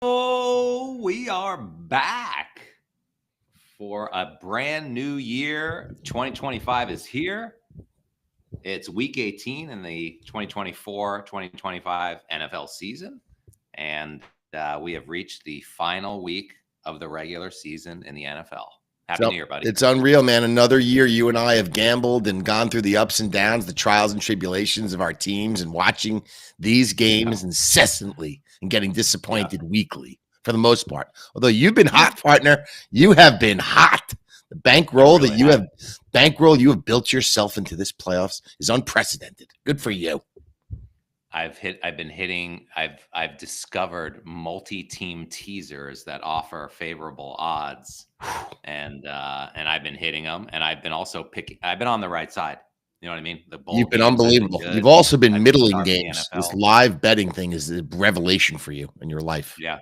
We are back for a brand new year. 2025 is here. It's week 18 in the 2024-2025 NFL season. And we have reached the final week of the regular season in the NFL. Happy New Year, buddy. It's unreal, man. Another year you and I have gambled and gone through the ups and downs, the trials and tribulations of our teams, and watching these games incessantly and getting disappointed weekly for the most part. Although you've been hot, partner. You have been hot. The bankroll that you have built yourself into this playoffs is unprecedented. Good for you. I've discovered multi-team teasers that offer favorable odds, and I've been hitting them, and I've been also picking. I've been on the right side. You know what I mean? You've been unbelievable. You've also been middling games. This live betting thing is a revelation for you in your life. Yeah.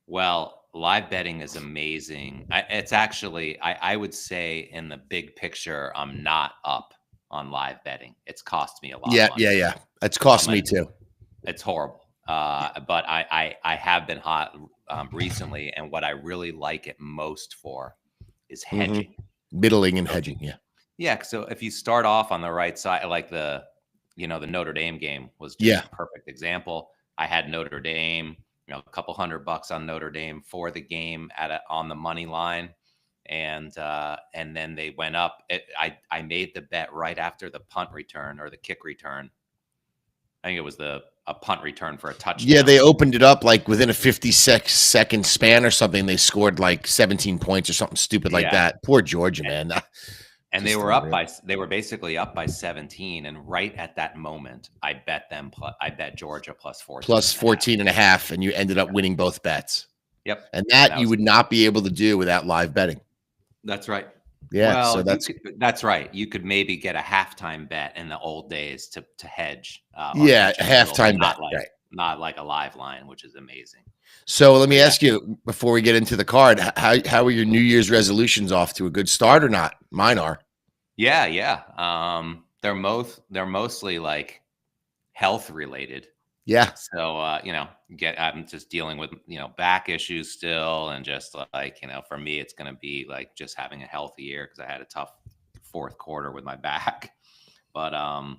Well, live betting is amazing. It's actually, I would say, in the big picture, I'm not up on live betting. It's cost me a lot. Yeah. It's cost me too. It's horrible. But I have been hot recently, and what I really like it most for is hedging. Middling and hedging, yeah. Yeah, so if you start off on the right side, like the Notre Dame game was just a perfect example. I had Notre Dame, a couple $100 on Notre Dame for the game on the money line. And then they went up. I made the bet right after the punt return or the kick return. I think it was a punt return for a touchdown. Yeah, they opened it up like within a 56-second span or something. They scored like 17 points or something stupid like that. Poor Georgia, man. And they were basically up by 17. And right at that moment, I bet Georgia plus 14. Plus 14.5, and you ended up winning both bets. Yep. And that you would not be able to do without live betting. That's right. Yeah, well, that's right. You could maybe get a halftime bet in the old days to hedge. A halftime bet, not like a live line, which is amazing. So let me ask you before we get into the card, how are your New Year's resolutions off to a good start or not? Mine are. Yeah. They're mostly like health related. Yeah. So, I'm just dealing with, back issues still. And just like, for me, it's going to be like just having a healthy year because I had a tough fourth quarter with my back. But, I'm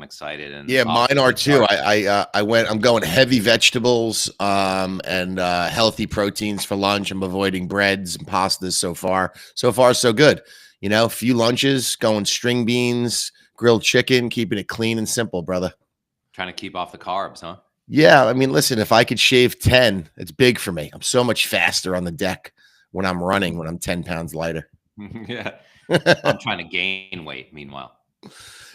excited. And mine are too. I'm going heavy vegetables, and healthy proteins for lunch. I'm avoiding breads and pastas so far. So far, so good. A few lunches, going string beans, grilled chicken, keeping it clean and simple, brother. Trying to keep off the carbs, huh? Yeah. I mean, listen, if I could shave 10, it's big for me. I'm so much faster on the deck when I'm running, when I'm 10 pounds lighter. Yeah. I'm trying to gain weight, meanwhile.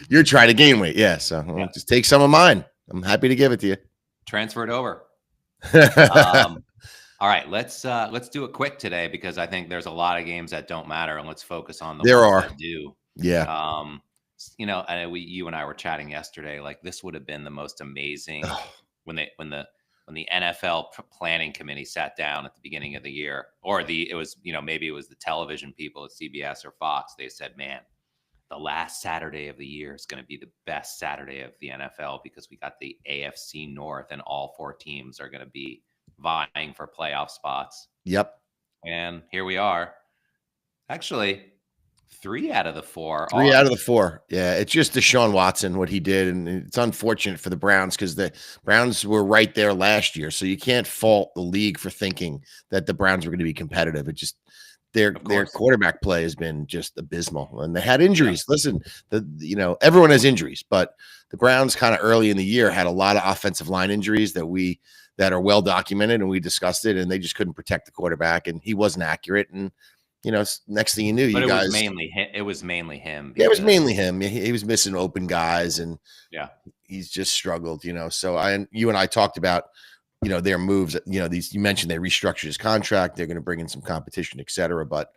You're trying to gain weight. Yeah. So just take some of mine. I'm happy to give it to you. Transfer it over. All right. Let's do it quick today because I think there's a lot of games that don't matter, and let's focus on the ones that do. Yeah. You and I were chatting yesterday. Like this would have been the most amazing when the NFL planning committee sat down at the beginning of the year, or maybe it was the television people at CBS or Fox. They said, "Man, the last Saturday of the year is going to be the best Saturday of the NFL because we got the AFC North, and all four teams are going to be vying for playoff spots." Yep. And here we are. Actually, 3 out of the 4. 3 out of the 4. Yeah, it's just Deshaun Watson, what he did. And it's unfortunate for the Browns because the Browns were right there last year. So you can't fault the league for thinking that the Browns were going to be competitive. It just their quarterback play has been just abysmal. And they had injuries. Yeah. Listen, everyone has injuries, but the Browns kind of early in the year had a lot of offensive line injuries that are well documented, and we discussed it, and they just couldn't protect the quarterback, and he wasn't accurate. And next thing you knew, it was mainly him. It was mainly him. Yeah, it was mainly him. He was missing open guys, and he's just struggled. So you and I talked about their moves. You mentioned they restructured his contract. They're going to bring in some competition, et cetera. But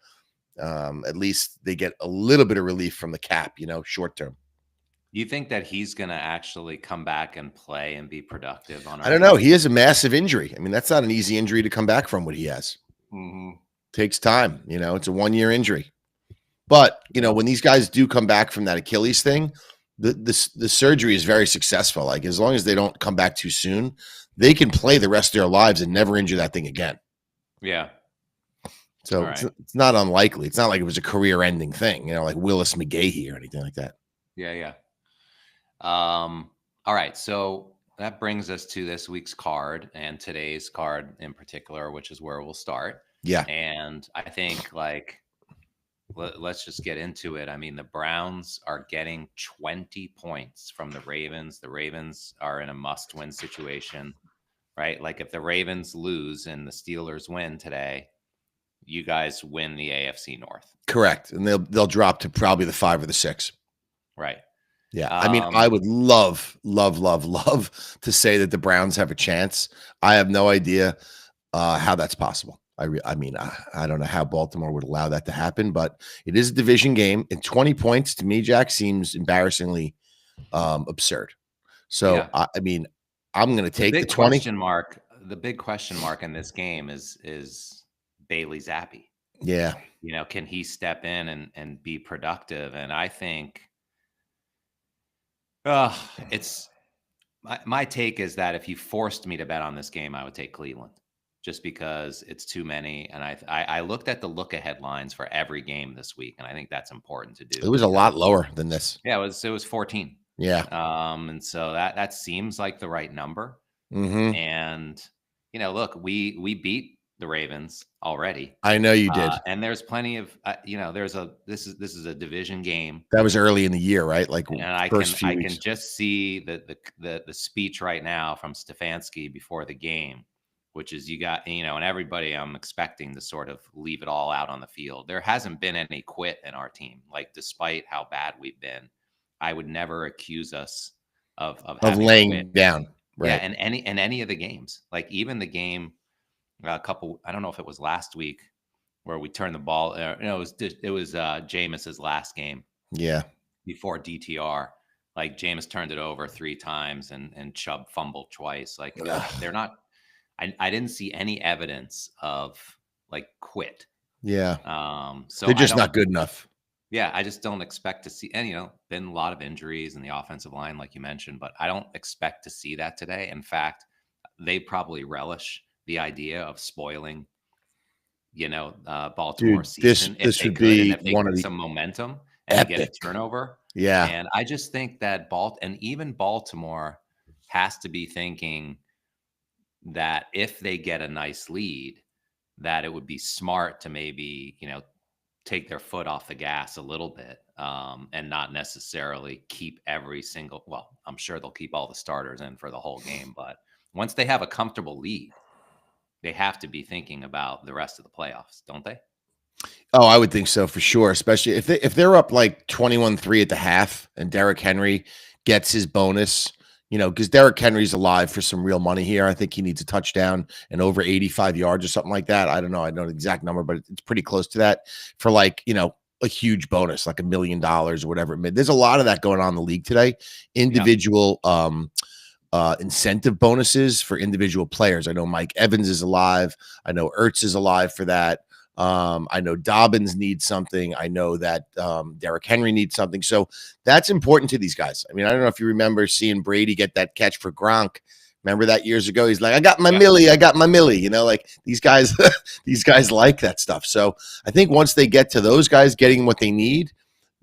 at least they get a little bit of relief from the cap. Short term. Do you think that he's going to actually come back and play and be productive on? I don't know. He has a massive injury. I mean, that's not an easy injury to come back from. What he has. Mm-hmm. Takes time, it's a 1-year injury. But, when these guys do come back from that Achilles thing, the surgery is very successful. Like as long as they don't come back too soon, they can play the rest of their lives and never injure that thing again. Yeah. So All right. it's not unlikely. It's not like it was a career-ending thing, like Willis McGahee or anything like that. Yeah, yeah. All right. So that brings us to this week's card and today's card in particular, which is where we'll start. Yeah. And I think let's just get into it. I mean, the Browns are getting 20 points from the Ravens. The Ravens are in a must-win situation, right? Like if the Ravens lose and the Steelers win today, you guys win the AFC North. Correct. And they'll drop to probably the 5 or the 6. Right. Yeah. I mean, I would love to say that the Browns have a chance. I have no idea how that's possible. I mean, I don't know how Baltimore would allow that to happen, but it is a division game, and 20 points to me, Jack, seems embarrassingly absurd. So, Yeah. I mean, I'm going to take the 20. The big question mark in this game is Bailey Zappi. Yeah. Can he step in and be productive? And I think it's my take is that if you forced me to bet on this game, I would take Cleveland just because it's too many. And I looked at the look ahead lines for every game this week, and I think that's important to do. It was a lot lower than this. Yeah, it was 14. Yeah. And so that seems like the right number. Mm-hmm. And look, we beat the Ravens already. I know you did. And there's plenty of this is a division game. That was early in the year, right? Like, and I can just see the speech right now from Stefanski before the game, which is you got and everybody I'm expecting to sort of leave it all out on the field. There hasn't been any quit in our team. Like, despite how bad we've been, I would never accuse us of laying quit. down. Right. Yeah, in any of the games, like even the game I don't know if it was last week where we turned the ball. It was Jameis's last game. Yeah. Before DTR, like Jameis turned it over 3 times and Chubb fumbled twice. Like they're not. I didn't see any evidence of like quit. Yeah. So they're just not good enough. Yeah, I just don't expect to see. And been a lot of injuries in the offensive line, like you mentioned, but I don't expect to see that today. In fact, they probably relish the idea of spoiling, Baltimore season. This would be one of the some momentum and get a turnover. Yeah, and I just think that even Baltimore has to be thinking that if they get a nice lead, that it would be smart to maybe take their foot off the gas a little bit and not necessarily keep every single. Well, I'm sure they'll keep all the starters in for the whole game, but once they have a comfortable lead, they have to be thinking about the rest of the playoffs, don't they? Oh, I would think so for sure, especially if they're up like 21-3 at the half and Derrick Henry gets his bonus, because Derrick Henry's alive for some real money here. I think he needs a touchdown and over 85 yards or something like that. I don't know. I know the exact number, but it's pretty close to that for like, a huge bonus, like $1 million or whatever. There's a lot of that going on in the league today. Individual, incentive bonuses for individual players. I know Mike Evans is alive. I know Ertz is alive for that. I know Dobbins needs something. I know that Derrick Henry needs something. So that's important to these guys. I mean, I don't know if you remember seeing Brady get that catch for Gronk. Remember that years ago? He's like, I got my millie. I got my millie. Like these guys, these guys like that stuff. So I think once they get to those guys getting what they need,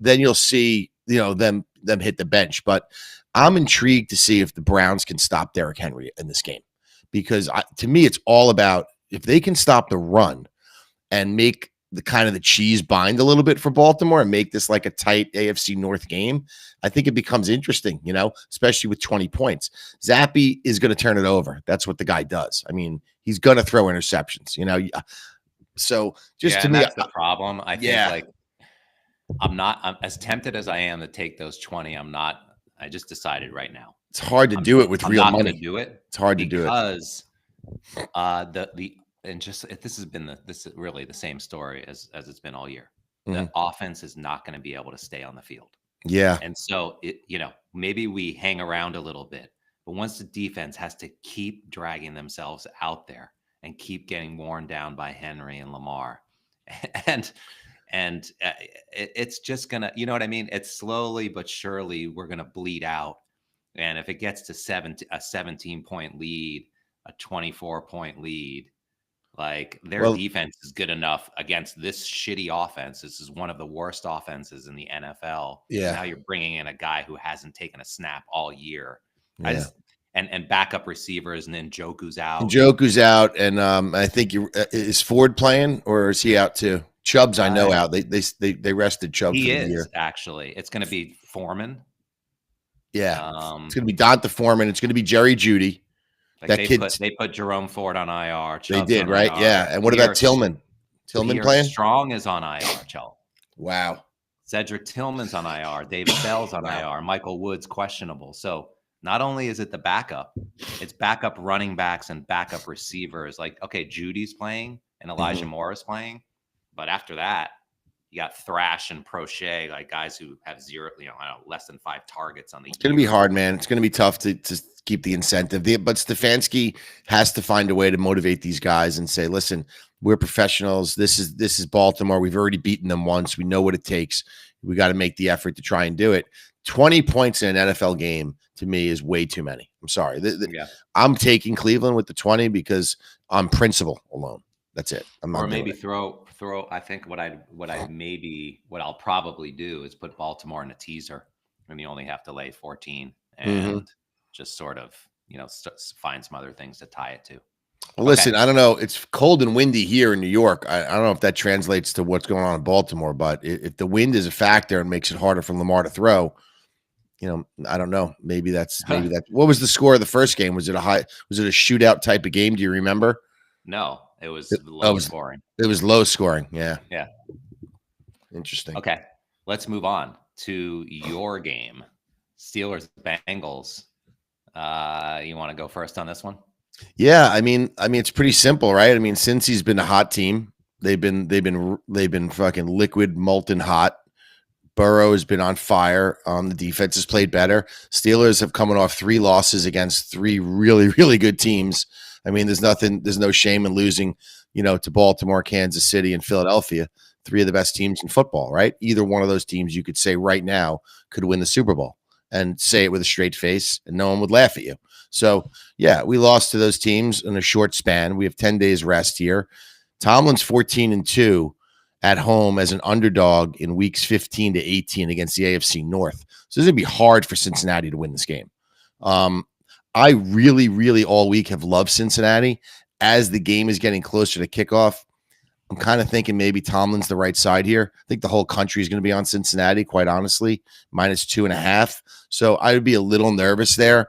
then you'll see, them hit the bench. But I'm intrigued to see if the Browns can stop Derrick Henry in this game, because to me, it's all about if they can stop the run and make the kind of the cheese bind a little bit for Baltimore and make this like a tight AFC North game. I think it becomes interesting, especially with 20 points. Zappi is going to turn it over. That's what the guy does. I mean, he's going to throw interceptions, So just to me, that's the problem. I think I'm as tempted as I am to take those 20. I just decided right now. It's hard to do it with real money. Do it. It's hard to do it because this is really the same story as it's been all year. The offense is not going to be able to stay on the field. Yeah. And so maybe we hang around a little bit, but once the defense has to keep dragging themselves out there and keep getting worn down by Henry and Lamar, and it's just gonna, what I mean? It's slowly but surely we're gonna bleed out. And if it gets to a 17-point lead, a 24-point lead. Like their Well, defense is good enough against this shitty offense. This is one of the worst offenses in the NFL. And yeah, now you're bringing in a guy who hasn't taken a snap all year. I yeah. just and backup receivers, and then Joku's out. Njoku's out, and I think is Ford playing or is he out too? Chubb's, I know, Uh, out. They rested Chubb for he the is year. actually. It's going to be Foreman. Yeah, it's Um, going to be Donta Foreman. It's going to be Jerry Judy. like That kid, they put Jerome Ford on IR. they Chubb's did on right. Yeah, IR. and what about Tillman? Tillman Pierre playing? Strong is on IR. Chell. Wow, Cedric Tillman's on IR. David Bell's on wow. IR. Michael Woods questionable. So not only is it the backup, it's backup running backs and backup receivers. Like, okay, Judy's playing and Elijah Moore is playing, but after that, you got Thrash and Prochet, like guys who have zero, I don't know, less than 5 targets on the It's going to be year. hard, man. It's going to be tough to keep the incentive. But Stefanski has to find a way to motivate these guys and say, "Listen, we're professionals. This is Baltimore. We've already beaten them once. We know what it takes. We got to make the effort to try and do it." 20 points in an NFL game to me is way too many. I'm sorry. Yeah. I'm taking Cleveland with the 20 because on principle alone. That's it. I'm not Or maybe doing it. throw. I think what I'll probably do is put Baltimore in a teaser, and you only have to lay 14, Mm-hmm. and just sort of find some other things to tie it to. Well, Okay. listen, I don't know. It's cold and windy here in New York. I don't know if that translates to what's going on in Baltimore, but if the wind is a factor and makes it harder for Lamar to throw, I don't know. Maybe that's. What was the score of the first game? Was it a shootout type of game? Do you remember? No, it was It, low scoring. It was low scoring. Yeah. Yeah. Interesting. Okay. Let's move on to your game, Steelers Bengals. You want to go first on this one? Yeah, I mean, it's pretty simple, right? I mean, since he's been a hot team, they've been fucking liquid molten hot. Burrow has been on fire. The defense has played better. Steelers have coming off 3 losses against 3 really, really good teams. I mean, there's no shame in losing, to Baltimore, Kansas City, and Philadelphia, 3 of the best teams in football, right? Either one of those teams you could say right now could win the Super Bowl and say it with a straight face and no one would laugh at you. So, yeah, we lost to those teams in a short span. We have 10 days rest here. Tomlin's 14-2 at home as an underdog in weeks 15 to 18 against the AFC North. So this is going to be hard for Cincinnati to win this game. I really, really all week have loved Cincinnati. As the game is getting closer to kickoff, I'm kind of thinking maybe Tomlin's the right side here. I think the whole country is going to be on Cincinnati, quite honestly, -2.5. So I would be a little nervous there.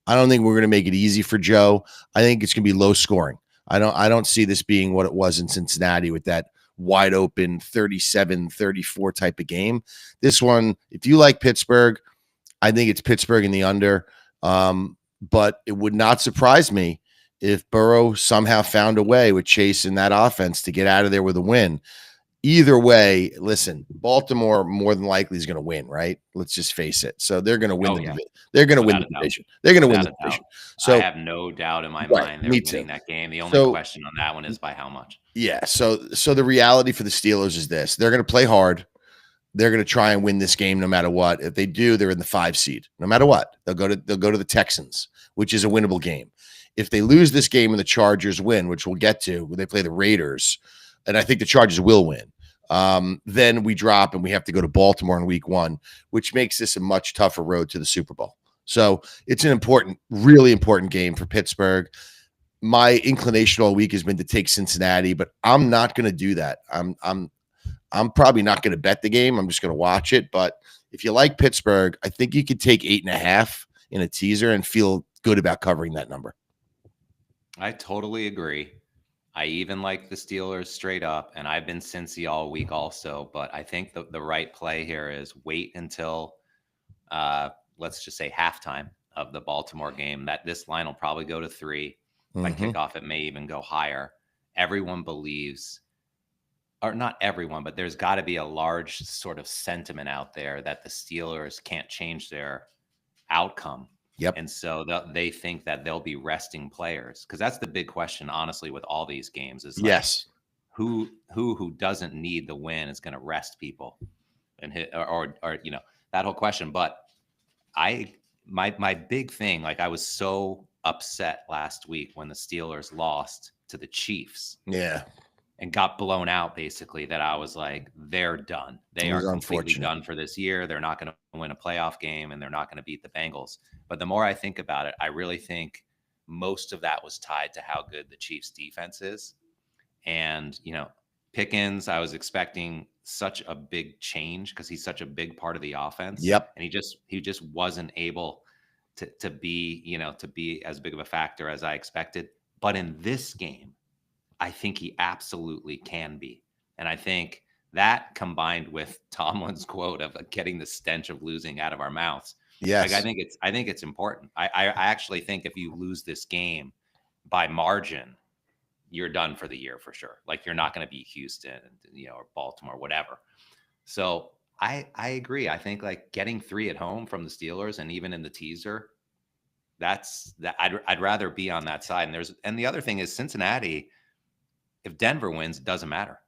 I don't think we're going to make it easy for Joe. I think it's going to be low scoring. I don't see this being what it was in Cincinnati with that wide open 37-34 type of game. This one, if you like Pittsburgh, I think it's Pittsburgh in the under. But it would not surprise me if Burrow somehow found a way with Chase in that offense to get out of there with a win. Either way, listen, Baltimore more than likely is going to win, right? Let's just face it. So they're going to win division. They're going to win the division. They're going to win the division. So I have no doubt in my mind they're winning that game. The only question on that one is by how much. Yeah. So the reality for the Steelers is this: they're going to play hard. They're going to try and win this game no matter what. If they do, they're in the 5 seed. No matter what, they'll go to the Texans, which is a winnable game. If they lose this game and the Chargers win, which we'll get to, when they play the Raiders, and I think the Chargers will win, then we drop and we have to go to Baltimore in week 1, which makes this a much tougher road to the Super Bowl. So it's an important, really important game for Pittsburgh. My inclination all week has been to take Cincinnati, but I'm not going to do that. I'm probably not going to bet the game. I'm just going to watch it. But if you like Pittsburgh, I think you could take 8.5 in a teaser and feel good about covering that number. I totally agree. I even like the Steelers straight up, and I've been Cincy all week also. But I think the right play here is wait until, let's just say halftime of the Baltimore game. That this line will probably go to 3. By kickoff, it may even go higher. Everyone believes, or not everyone, but there's got to be a large sort of sentiment out there that the Steelers can't change their outcome. Yep. And so they think that they'll be resting players, because that's the big question, honestly, with all these games is like, yes, who doesn't need the win is going to rest people and hit or that whole question. But my big thing, like I was so upset last week when the Steelers lost to the Chiefs. Yeah. And got blown out, basically, that I was like, they're done. They are completely done for this year. They're not going to win a playoff game, and they're not going to beat the Bengals. But the more I think about it, I really think most of that was tied to how good the Chiefs defense is. And, Pickens, I was expecting such a big change because he's such a big part of the offense. Yep. And he just wasn't able to be as big of a factor as I expected. But in this game, I think he absolutely can be. And I think that, combined with Tomlin's quote of getting the stench of losing out of our mouths. Yes. I think it's important. I actually think if you lose this game by margin, you're done for the year for sure. Like, you're not going to beat Houston, or Baltimore, whatever. So I agree. I think like getting 3 at home from the Steelers, and even in the teaser, I'd rather be on that side. And the other thing is Cincinnati. If Denver wins, it doesn't matter.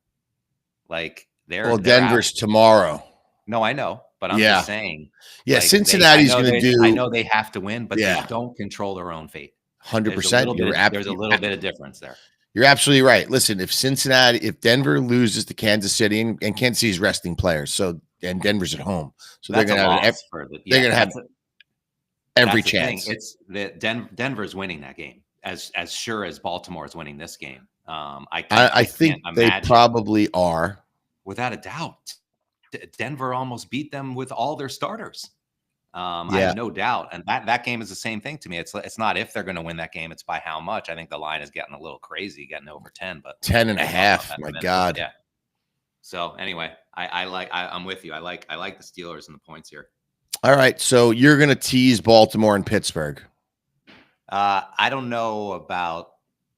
Like, Denver's tomorrow. No, I know, but I'm just saying. Yeah, like, Cincinnati's going to do. I know they have to win, but they don't control their own fate. 100%. There's a little bit of difference there. You're absolutely right. Listen, if Denver loses to Kansas City, and Kansas City's resting players, and Denver's at home, so they're going to have every chance. It's that Denver's winning that game as sure as Baltimore is winning this game. I think they probably are, without a doubt. Denver almost beat them with all their starters. I have no doubt, and that game is the same thing to me. It's not if they're going to win that game; it's by how much. I think the line is getting a little crazy, getting over 10, but 10.5. My God. Yeah. So anyway, I'm with you. I like the Steelers and the points here. All right, so you're going to tease Baltimore and Pittsburgh. I don't know about.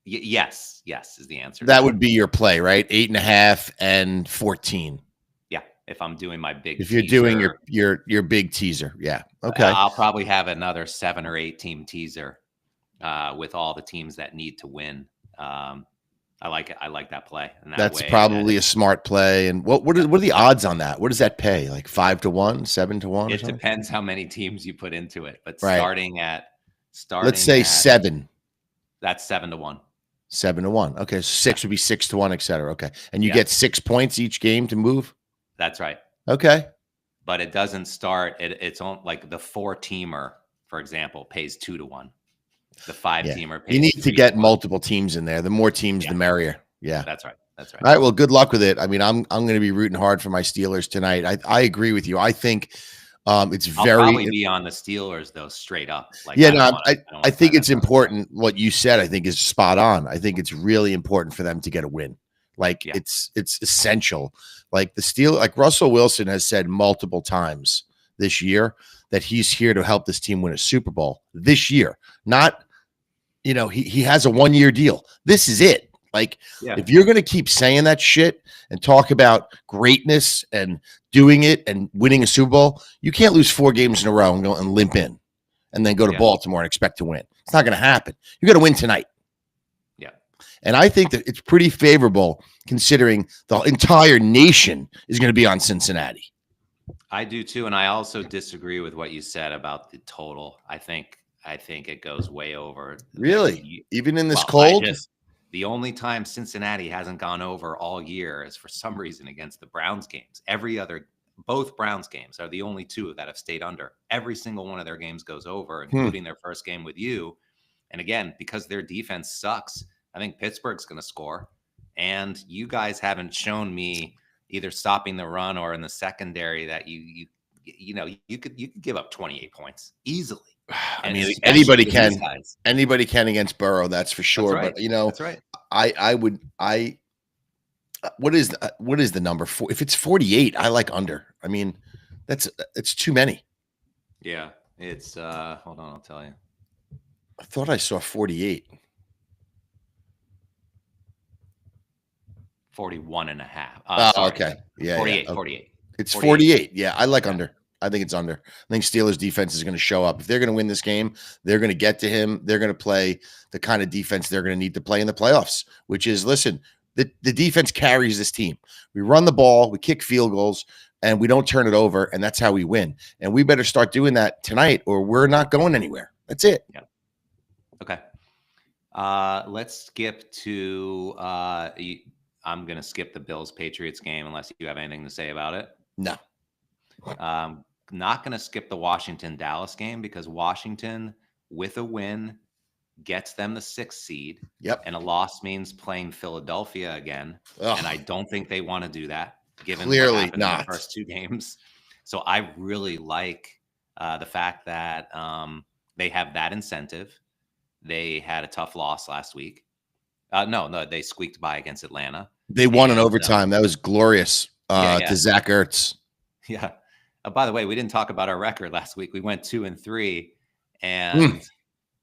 Yes is the answer. That would be your play, right? 8.5 and 14. Yeah, if I'm doing my big. If you're doing your big teaser, yeah, okay. I'll probably have another 7 or 8 team teaser with all the teams that need to win. I like it. I like that play. And that's probably a smart play. And what are the odds on that? What does that pay? Like 5 to 1, 7 to 1? It depends how many teams you put into it. But starting let's say 7. That's 7 to 1. 7 to 1. Okay, so 6 would be 6 to 1, etc. Okay, and you get 6 points each game to move. That's right. Okay, but it doesn't start. It's on like the 4-teamer, for example, pays 2 to 1. The 5-teamer pays. You need to get multiple teams in there. The more teams, the merrier. Yeah, that's right. All right. Well, good luck with it. I mean, I'm going to be rooting hard for my Steelers tonight. I agree with you. I think it's I'll probably be on the Steelers though, straight up. Like, I think it's important. What you said, I think, is spot on. I think it's really important for them to get a win. Like it's essential. Like like Russell Wilson has said multiple times this year that he's here to help this team win a Super Bowl this year. Not, he has a 1-year deal. This is it. Like, if you're going to keep saying that shit and talk about greatness and doing it and winning a Super Bowl, you can't lose 4 games in a row and go and limp in and then go to Baltimore and expect to win. It's not going to happen. You got to win tonight. Yeah. And I think that it's pretty favorable considering the entire nation is going to be on Cincinnati. I do too. And I also disagree with what you said about the total. I think it goes way over. Really? Even in this cold? The only time Cincinnati hasn't gone over all year is for some reason against the Browns games. Both Browns games are the only 2 that have stayed under. Every single one of their games goes over, including their first game with you. And again, because their defense sucks, I think Pittsburgh's going to score. And you guys haven't shown me either stopping the run or in the secondary that you could give up 28 points easily. I mean, anybody can against Burrow, that's for sure. That's right. But that's right. What is the number? If it's 48, I like under. I mean, it's too many. Yeah, it's hold on, I'll tell you. I thought I saw 48. 41.5. Okay. Yeah. 48. Okay. 48. It's 48. Yeah, I like under. I think it's under. I think Steelers defense is going to show up. If they're going to win this game, they're going to get to him. They're going to play the kind of defense they're going to need to play in the playoffs, which is, listen, the defense carries this team. We run the ball, we kick field goals, and we don't turn it over, and that's how we win. And we better start doing that tonight or we're not going anywhere. That's it. Yeah. Okay. Let's skip to. I'm going to skip the Bills Patriots game unless you have anything to say about it. No. Not going to skip the Washington Dallas game because Washington, with a win, gets them the 6th seed. Yep. And a loss means playing Philadelphia again. Ugh. And I don't think they want to do that, given Clearly what happened not. in the first 2 games. So I really like the fact that they have that incentive. They had a tough loss last week. No, they squeaked by against Atlanta. They won in overtime. That was glorious to Zach Ertz. Yeah. By the way, we didn't talk about our record last week. We went 2-3, and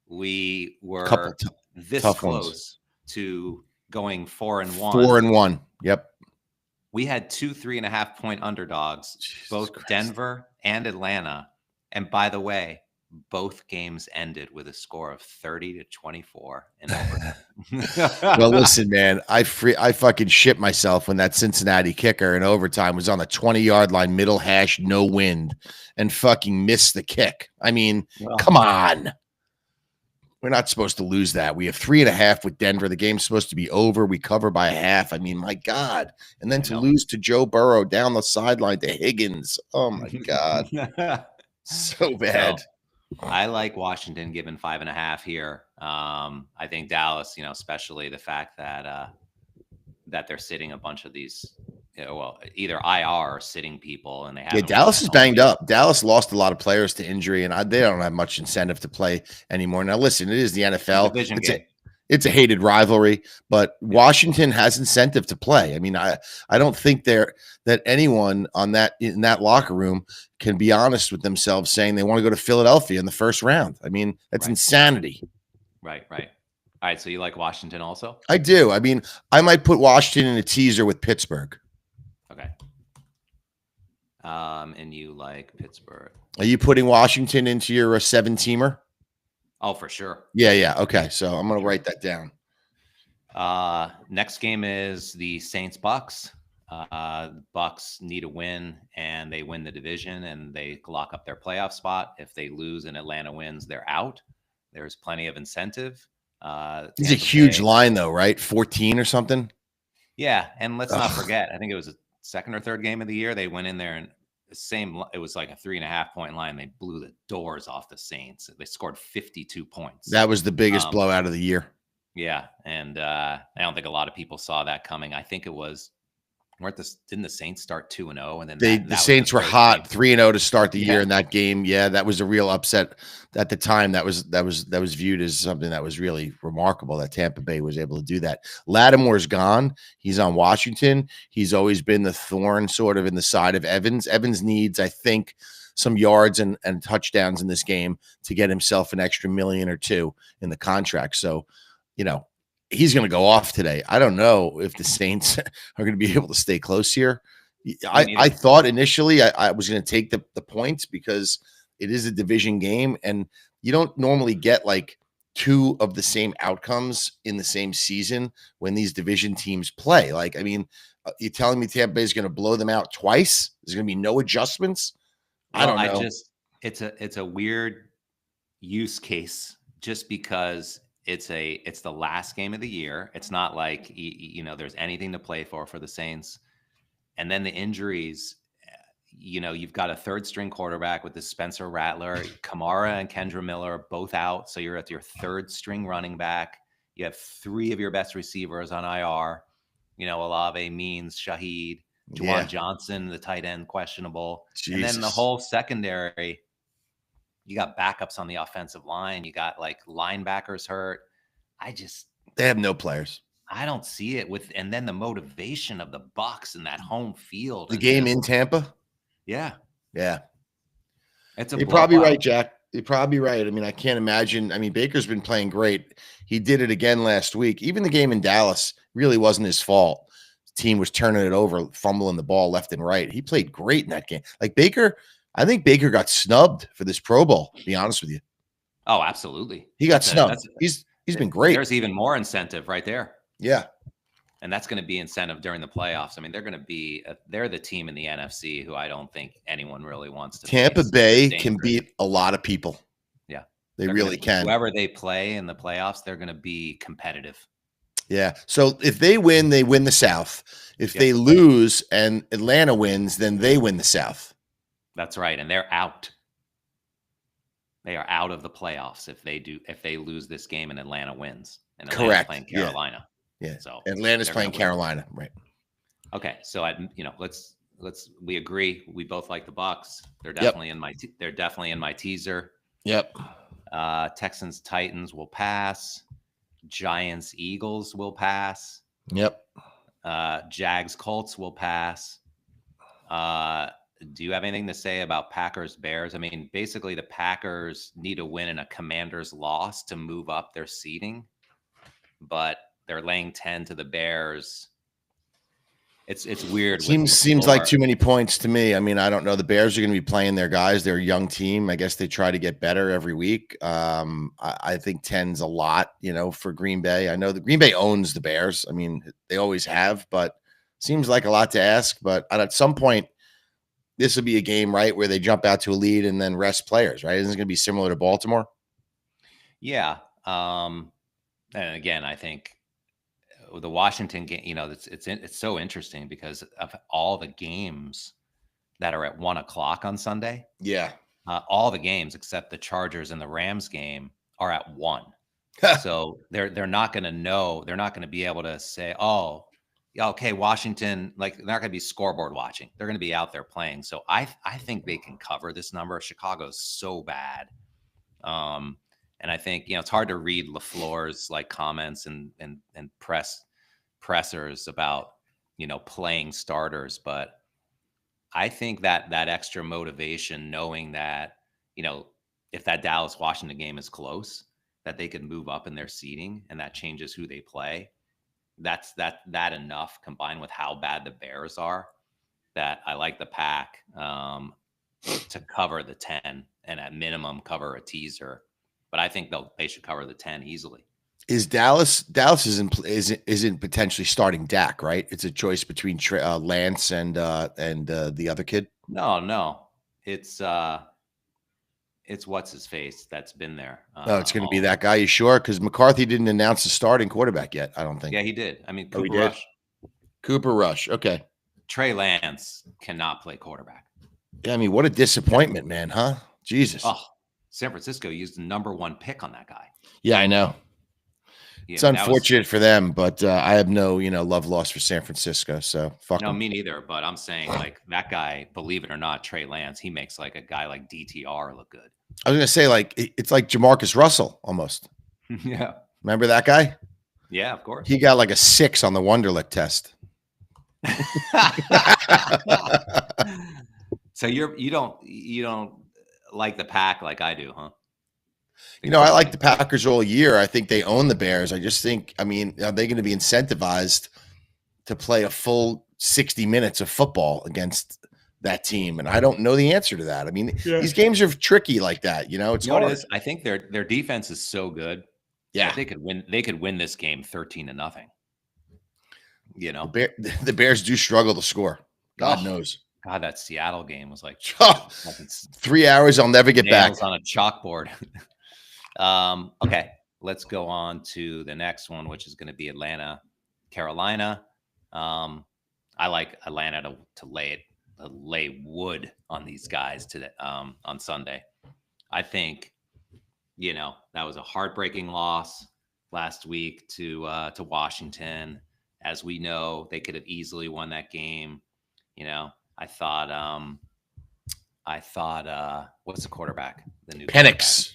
we were this close to going 4-1. 4-1. Yep. We had 2 3.5-point underdogs, both Denver and Atlanta. And by the way, both games ended with a score of 30-24 in overtime. Well, listen, man, I fucking shit myself when that Cincinnati kicker in overtime was on the 20-yard line, middle hash, no wind, and fucking missed the kick. I mean, come on. We're not supposed to lose that. We have 3.5 with Denver. The game's supposed to be over. We cover by 1/2. I mean, my God. And then to lose to Joe Burrow down the sideline to Higgins. Oh, my God. So bad. So, I like Washington given 5.5 here. I think Dallas, especially the fact that that they're sitting a bunch of these, either IR or sitting people, and they have. Yeah, Dallas is banged up. Dallas lost a lot of players to injury, and they don't have much incentive to play anymore. Now, listen, it is the NFL. It's a hated rivalry, but Washington has incentive to play. I mean, I don't think that anyone in that locker room can be honest with themselves saying they want to go to Philadelphia in the first round. I mean, that's insanity. Right. All right. So you like Washington also? I do. I mean, I might put Washington in a teaser with Pittsburgh. Okay. And you like Pittsburgh. Are you putting Washington into your 7-teamer? Oh, for sure. Yeah. Okay. So I'm going to write that down. Next game is the Saints-Bucks. Bucks need a win, and they win the division, and they lock up their playoff spot. If they lose and Atlanta wins, they're out. There's plenty of incentive. It's a huge line, though, right? 14 or something. Yeah, and let's not forget. I think it was a second or third game of the year. They went in there and it was like a 3.5-point line. They blew the doors off the Saints. They scored 52 points. That was the biggest blowout of the year. Yeah, and I don't think a lot of people saw that coming. I think it was. Didn't the Saints start 2-0, and then the Saints were hot 3-0 to start the year in that game. Yeah, that was a real upset at the time. That was viewed as something that was really remarkable that Tampa Bay was able to do that. Lattimore's gone. He's on Washington. He's always been the thorn sort of in the side of Evans. Evans needs, I think, some yards and touchdowns in this game to get himself an extra $1 million or $2 million in the contract. So, he's going to go off today. I don't know if the Saints are going to be able to stay close here. I thought initially I was going to take the points because it is a division game, and you don't normally get like 2 of the same outcomes in the same season when these division teams play. Like, I mean, you're telling me Tampa Bay is going to blow them out twice? There's going to be no adjustments? I don't know. It's a weird use case just because it's the last game of the year. It's not like there's anything to play for the Saints, and then the injuries. You've got a third string quarterback with the Spencer Rattler, Kamara and Kendra Miller both out, so you're at your third string running back. You have 3 of your best receivers on IR. Olave, Means, Shaheed, Juwan Johnson, the tight end, questionable, and then the whole secondary. You got backups on the offensive line. You got like linebackers hurt. They have no players. I don't see it and then the motivation of the Bucs in that home field. The game in Tampa. Yeah. You're probably right, Jack. You're probably right. I mean, I can't imagine. I mean, Baker's been playing great. He did it again last week. Even the game in Dallas really wasn't his fault. The team was turning it over, fumbling the ball left and right. He played great in that game. Like Baker. I think Baker got snubbed for this Pro Bowl, to be honest with you. Oh, absolutely. He got snubbed. He's been great. There's even more incentive right there. Yeah. And that's going to be incentive during the playoffs. I mean, they're the team in the NFC who I don't think anyone really wants to. Tampa Bay can beat a lot of people. Yeah. They really can. Whoever they play in the playoffs, they're going to be competitive. Yeah. So if they win the South. If they lose and Atlanta wins, then they win the South. That's right. And they're out. They are out of the playoffs if they lose this game and Atlanta wins. And Atlanta's Correct. playing Carolina. Yeah. So Atlanta's playing Carolina. Right. Okay. So we agree. We both like the Bucks. They're definitely in my teaser. Yep. Texans Titans will pass. Giants Eagles will pass. Yep. Jags Colts will pass. Do you have anything to say about Packers Bears? I mean, basically the Packers need to win in a Commanders loss to move up their seeding, but they're laying 10 to the Bears. It's weird. Seems like too many points to me. I mean, I don't know. The Bears are going to be playing their guys. They're a young team. I guess they try to get better every week. I think 10's a lot, for Green Bay. I know the Green Bay owns the Bears. I mean, they always have, but seems like a lot to ask. But at some point, this will be a game, right, where they jump out to a lead and then rest players, right? Isn't it going to be similar to Baltimore? Yeah. And again, I think the Washington game, it's so interesting because of all the games that are at 1:00 on Sunday. Yeah. All the games except the Chargers and the Rams game are at 1. So they're not going to know. They're not going to be able to say, oh, okay, Washington, like they're not going to be scoreboard watching. They're going to be out there playing. So I think they can cover this number. Chicago's so bad. And I think, it's hard to read LaFleur's like comments and pressers about, playing starters. But I think that extra motivation, knowing that, if that Dallas Washington game is close, that they could move up in their seeding and that changes who they play. That's enough combined with how bad the Bears are that I like the Pack to cover the 10 and at minimum cover a teaser. But I think they should cover the 10 easily. Is Dallas isn't potentially starting Dak, right? It's a choice between Lance and the other kid. No, it's what's his face that's been there. It's going to be that guy. You sure? Because McCarthy didn't announce the starting quarterback yet. I don't think. Yeah, he did. I mean, Cooper Rush. Cooper Rush. Okay. Trey Lance cannot play quarterback. Yeah, I mean, what a disappointment, man. Huh? Jesus. Oh, San Francisco used the #1 pick on that guy. Yeah, I know. It's unfortunate for them, but I have no, love lost for San Francisco. So fuck. No, me neither. But I'm saying, like, that guy, believe it or not, Trey Lance, he makes like a guy like DTR look good. I was gonna say, like, it's like Jamarcus Russell almost. Yeah. Remember that guy? Yeah, of course. He got like a 6 on the Wonderlic test. So you don't like the Pack like I do, huh? I like the Packers all year. I think they own the Bears. I just think, are they going to be incentivized to play a full 60 minutes of football against that team? And I don't know the answer to that. I mean, these games are tricky like that. It's hard. I think their defense is so good. Yeah, they could win. They could win this game 13-0. The Bears do struggle to score. God knows. God, that Seattle game was like 3 hours. I'll never get back on a chalkboard. Okay, let's go on to the next one, which is going to be Atlanta, Carolina. I like Atlanta to lay wood on these guys today on Sunday. I think, that was a heartbreaking loss last week to Washington. As we know, they could have easily won that game. I thought what's the quarterback? The new Penix.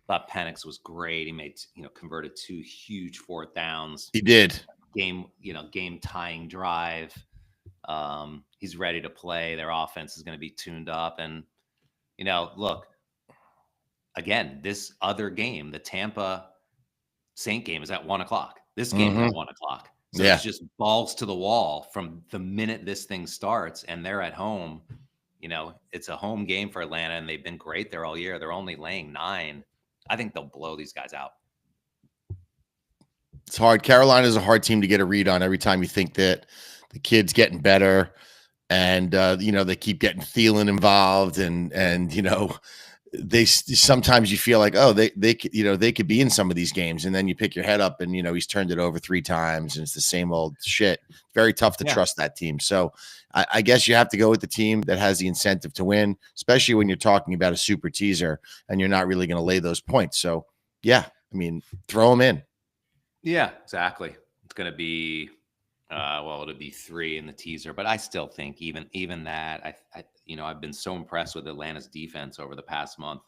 Thought Penix was great. He made, converted 2 huge 4th downs. He did. Game tying drive. He's ready to play. Their offense is going to be tuned up. And, look, again, this other game, the Tampa Saint game, is at 1:00. This game is at 1:00. So it's just balls to the wall from the minute this thing starts, and they're at home. It's a home game for Atlanta, and they've been great there all year. They're only laying 9. I think they'll blow these guys out. It's hard. Carolina is a hard team to get a read on every time you think that the kid's getting better, and they keep getting Thielen involved, and sometimes you feel like, oh, they could, they could be in some of these games, and then you pick your head up and he's turned it over 3 times and it's the same old shit. Very tough to trust that team. So I guess you have to go with the team that has the incentive to win, especially when you're talking about a super teaser and you're not really going to lay those points. So yeah, I mean, throw them in. Yeah, exactly. It's going to be it'll be 3 in the teaser, but I still think even that I've been so impressed with Atlanta's defense over the past month.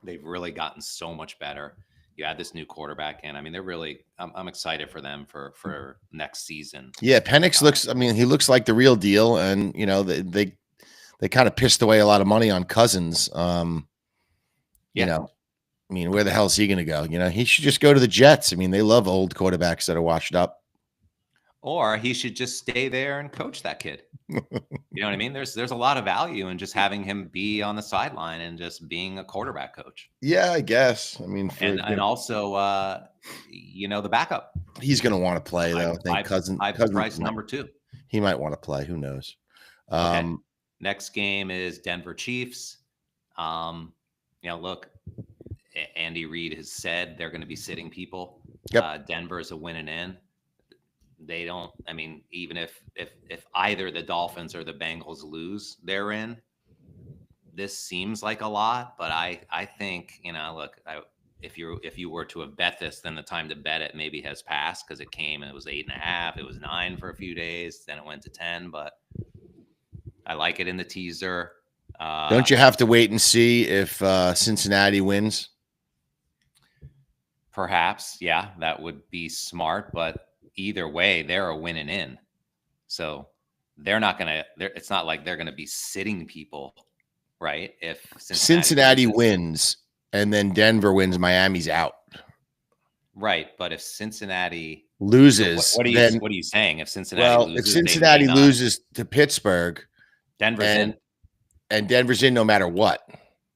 They've really gotten so much better. You add this new quarterback in. I mean, they're really. I'm excited for them for next season. Yeah, Penix looks. I mean, he looks like the real deal, and they kind of pissed away a lot of money on Cousins. I mean, where the hell is he going to go? He should just go to the Jets. I mean, they love old quarterbacks that are washed up. Or he should just stay there and coach that kid. You know what I mean? There's a lot of value in just having him be on the sideline and just being a quarterback coach. Yeah, I guess. I mean, and also, the backup. He's going to want to play though. I think Cousins Price number 2. He might want to play. Who knows? Okay. Next game is Denver Chiefs. Look, Andy Reid has said they're going to be sitting people. Yep. Denver is a winning in. They don't. I mean, even if either the Dolphins or the Bengals lose, they're in. This seems like a lot, but I think look, if you were to have bet this, then the time to bet it maybe has passed because it came and it was 8.5. It was 9 for a few days, then it went to 10. But I like it in the teaser. Don't you have to wait and see if Cincinnati wins? Perhaps, yeah, that would be smart. But either way, they're a winning in. So they're not going to – it's not like they're going to be sitting people, right? If Cincinnati wins and then Denver wins, Miami's out. Right, but if Cincinnati loses – what are you saying? If Cincinnati loses – if Cincinnati loses to Pittsburgh – Denver's in. And Denver's in no matter what.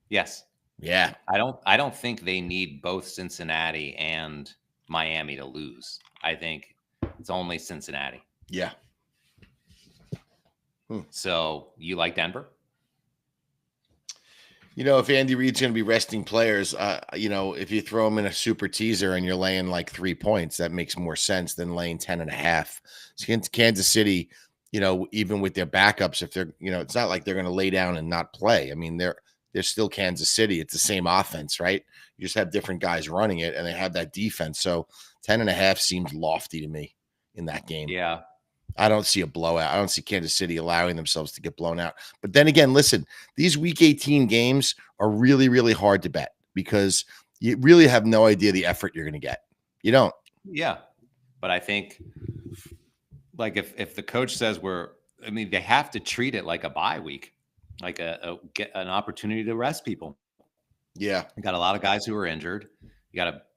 Yes. Yeah. I don't think they need both Cincinnati and Miami to lose. I think it's only Cincinnati. Yeah. So you like Denver? If Andy Reid's going to be resting players, if you throw them in a super teaser and you're laying like 3 points, that makes more sense than laying 10.5. Against Kansas City, even with their backups, if they're, it's not like they're going to lay down and not play. I mean, they're still Kansas City. It's the same offense, right? You just have different guys running it, and they have that defense. So 10.5 seems lofty to me in that game. Yeah. I don't see a blowout. I don't see Kansas City allowing themselves to get blown out. But then again, listen, these Week 18 games are really, really hard to bet because you really have no idea the effort you're going to get. You don't. Yeah. But I think like if the coach says they have to treat it like a bye week, like get an opportunity to rest people. Yeah. You got a lot of guys who are injured.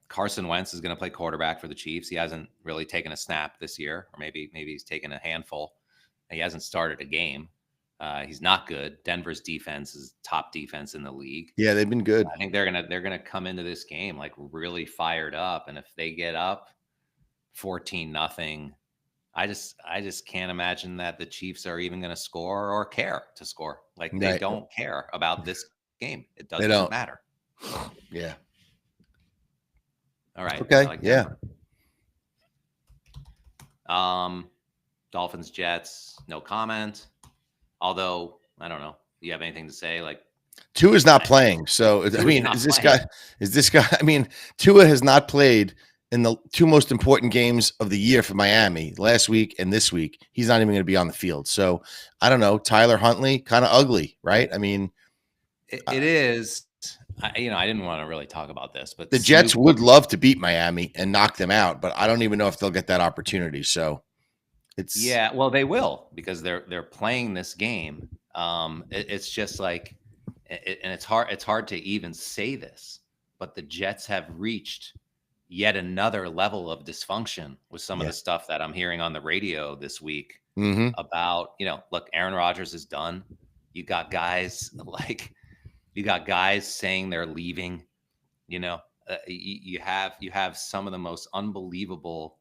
Carson Wentz is going to play quarterback for the Chiefs. He hasn't really taken a snap this year, or maybe he's taken a handful. He hasn't started a game. He's not good. Denver's defense is top defense in the league. Yeah, they've been good. I think they're gonna come into this game like really fired up, and if they get up 14-0, I just can't imagine that the Chiefs are even going to score or care to score. Like they don't care about this game. It doesn't matter. Yeah. All right. Okay. Like yeah. Dolphins, Jets, no comment. Although I don't know. Do you have anything to say? Like Tua is not playing. So I mean, is this guy? I mean, Tua has not played in the 2 most important games of the year for Miami last week and this week. He's not even going to be on the field. So I don't know. Tyler Huntley, kind of ugly, right? I mean, it is. I didn't want to really talk about this, but the Jets would love to beat Miami and knock them out, but I don't even know if they'll get that opportunity. So it's well, they will because they're playing this game. It's just like, and it's hard to even say this, but the Jets have reached yet another level of dysfunction with some of the stuff that I'm hearing on the radio this week about, look, Aaron Rodgers is done. You got guys saying they're leaving, you have some of the most unbelievable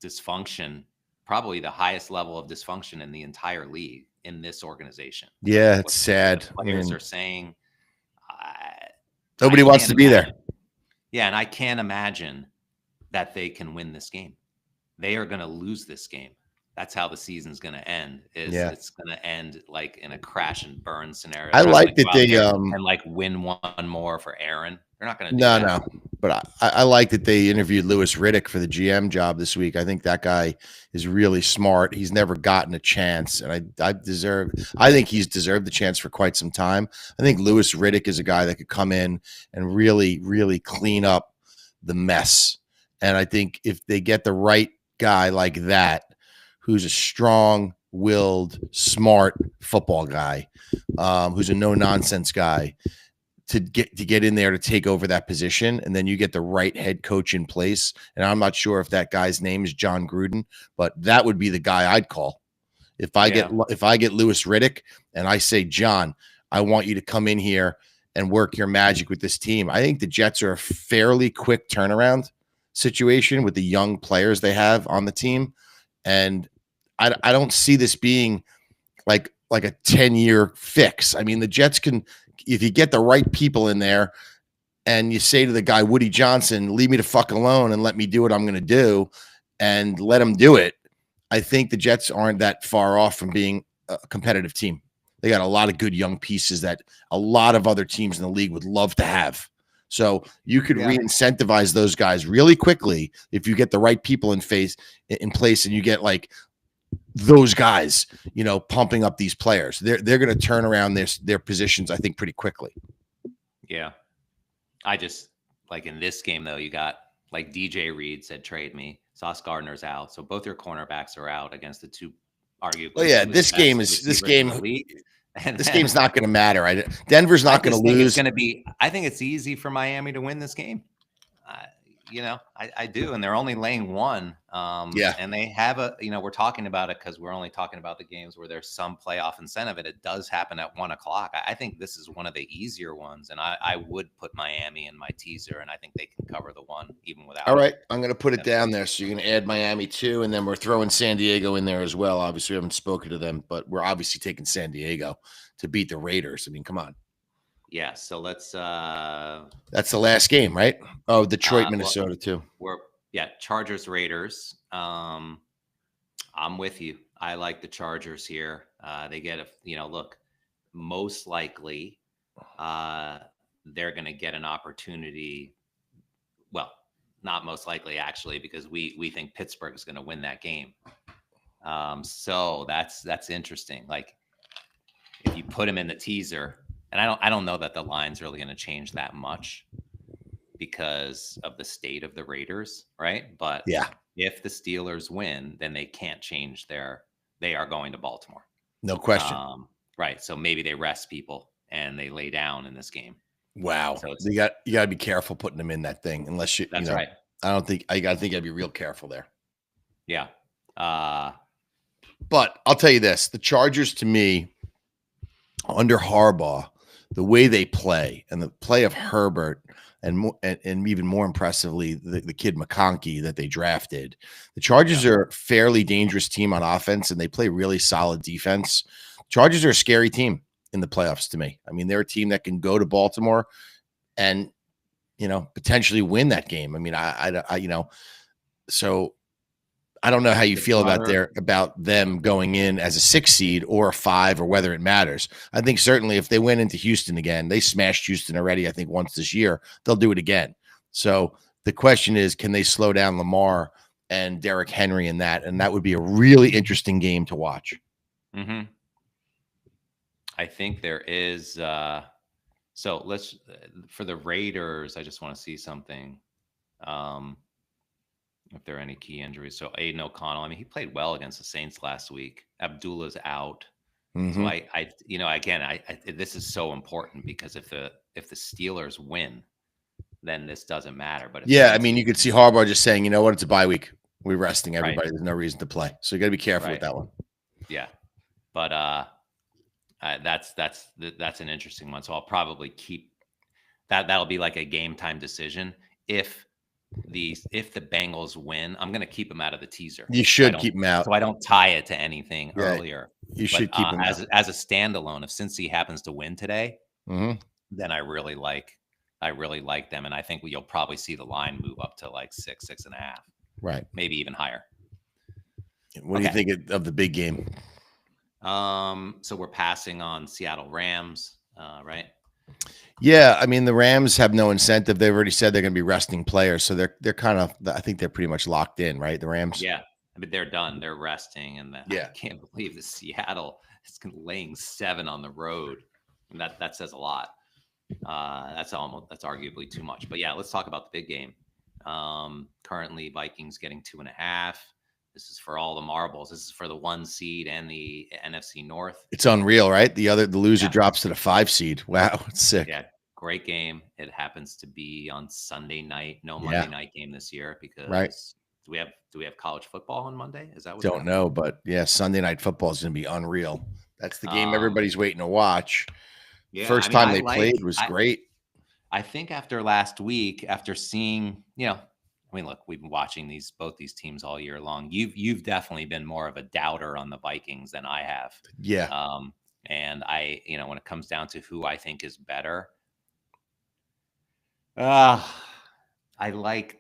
dysfunction, probably the highest level of dysfunction in the entire league in this organization. Yeah. It's sad. Players are saying, Nobody wants to be there. Yeah, and I can't imagine that they can win this game. They are going to lose this game. That's how the season's going to end. It's going to end like in a crash and burn scenario. I like that they and like win one more for Aaron. They're not going to do that. No. But I like that they interviewed Louis Riddick for the GM job this week. I think that guy is really smart. He's never gotten a chance, and I think he's deserved the chance for quite some time. I think Louis Riddick is a guy that could come in and really, really clean up the mess. And I think if they get the right guy like that, who's a strong-willed, smart football guy, who's a no-nonsense guy, to get in there to take over that position, and then you get the right head coach in place. And I'm not sure if that guy's name is John Gruden, but that would be the guy I'd call. If I get Louis Riddick and I say, John, I want you to come in here and work your magic with this team. I think the Jets are a fairly quick turnaround situation with the young players they have on the team. And I don't see this being like a 10-year fix. I mean, the Jets can, if you get the right people in there and you say to the guy, Woody Johnson, leave me the fuck alone and let me do what I'm going to do, and let him do it, I think the Jets aren't that far off from being a competitive team. They got a lot of good young pieces that a lot of other teams in the league would love to have. So you could re-incentivize those guys really quickly if you get the right people in place, and you get like those guys, pumping up these players. They're going to turn around their positions, I think, pretty quickly. Yeah. I just, like, in this game, though, you got, like, DJ Reed said, trade me. Sauce Gardner's out. So both your cornerbacks are out against the two, arguably. Oh, yeah. This game's not going to matter. Denver's not going to lose. I think it's easy for Miami to win this game. I do. And they're only laying 1. And they have we're talking about it because we're only talking about the games where there's some playoff incentive, and it does happen at 1:00. I think this is one of the easier ones, and I would put Miami in my teaser, and I think they can cover the 1 even without. All right. I'm going to put it down there. So you're going to add Miami too. And then we're throwing San Diego in there as well. Obviously, we haven't spoken to them, but we're obviously taking San Diego to beat the Raiders. I mean, come on. Yeah, so let's that's the last game, right? Oh, Detroit, Minnesota too. Chargers, Raiders. I'm with you. I like the Chargers here. They get look, most likely they're going to get an opportunity. Well, not most likely, actually, because we think Pittsburgh is going to win that game. So that's interesting. Like, if you put him in the teaser, and I don't know that the line's really going to change that much because of the state of the Raiders, right? But if the Steelers win, then they can't change they are going to Baltimore. No question. Right. So maybe they rest people and they lay down in this game. Wow. So you got to be careful putting them in that thing, unless that's right. I think I'd be real careful there. Yeah. But I'll tell you this, the Chargers, to me, under Harbaugh, the way they play and the play of Herbert, and even more impressively, the kid McConkey that they drafted, the Chargers are a fairly dangerous team on offense, and they play really solid defense. Chargers are a scary team in the playoffs to me. I mean, they're a team that can go to Baltimore and, potentially win that game. I mean, so I don't know how you feel about them going in as a 6 seed or a 5, or whether it matters. I think certainly if they went into Houston again, they smashed Houston already, I think, once this year. They'll do it again. So the question is, can they slow down Lamar and Derrick Henry in that? And that would be a really interesting game to watch. Mm-hmm. I think there is. So let's, for the Raiders, I just want to see something. If there are any key injuries. So Aiden O'Connell, I mean, he played well against the Saints last week. Abdullah's out. Mm-hmm. So I this is so important, because if the Steelers win, then this doesn't matter. But I mean, you could see Harbaugh just saying, you know what, it's a bye week. We're resting everybody. Right. There's no reason to play. So you got to be careful with that one. Yeah. But that's an interesting one. So I'll probably keep that. That'll be like a game time decision. If the Bengals win, I'm going to keep them out of the teaser. You should keep them out, so I don't tie it to anything earlier. You should keep them as a standalone. If Cincy happens to win today, then I really like I really like them, and I think you'll probably see the line move up to like 6.5, Right. maybe even higher. What do you Okay. think of the big game? So we're passing on Seattle Rams, right? Yeah, I mean the Rams have no incentive. They've already said they're going to be resting players, so they're kind of. I think they're pretty much locked in, right? The Rams. Yeah, I mean they're done. They're resting, and I Yeah. can't believe the Seattle is laying 7 on the road. And that says a lot. That's arguably too much. But yeah, let's talk about the big game. Currently, Vikings getting 2.5. This is for all the marbles. This is for the 1 seed and the NFC North. It's unreal, right? The loser Yeah. drops to the 5 seed. Wow, it's sick. Yeah, great game. It happens to be on Sunday night. No Yeah. Monday night game this year because Right. do we have college football on Monday? Is that what's Don't happening? know, but yeah, Sunday Night Football is going to be unreal. That's the game everybody's waiting to watch. Yeah, First time they played was great. I think after last week, after seeing, I mean, look, we've been watching both these teams all year long. You've definitely been more of a doubter on the Vikings than I have. Yeah. And when it comes down to who I think is better, I like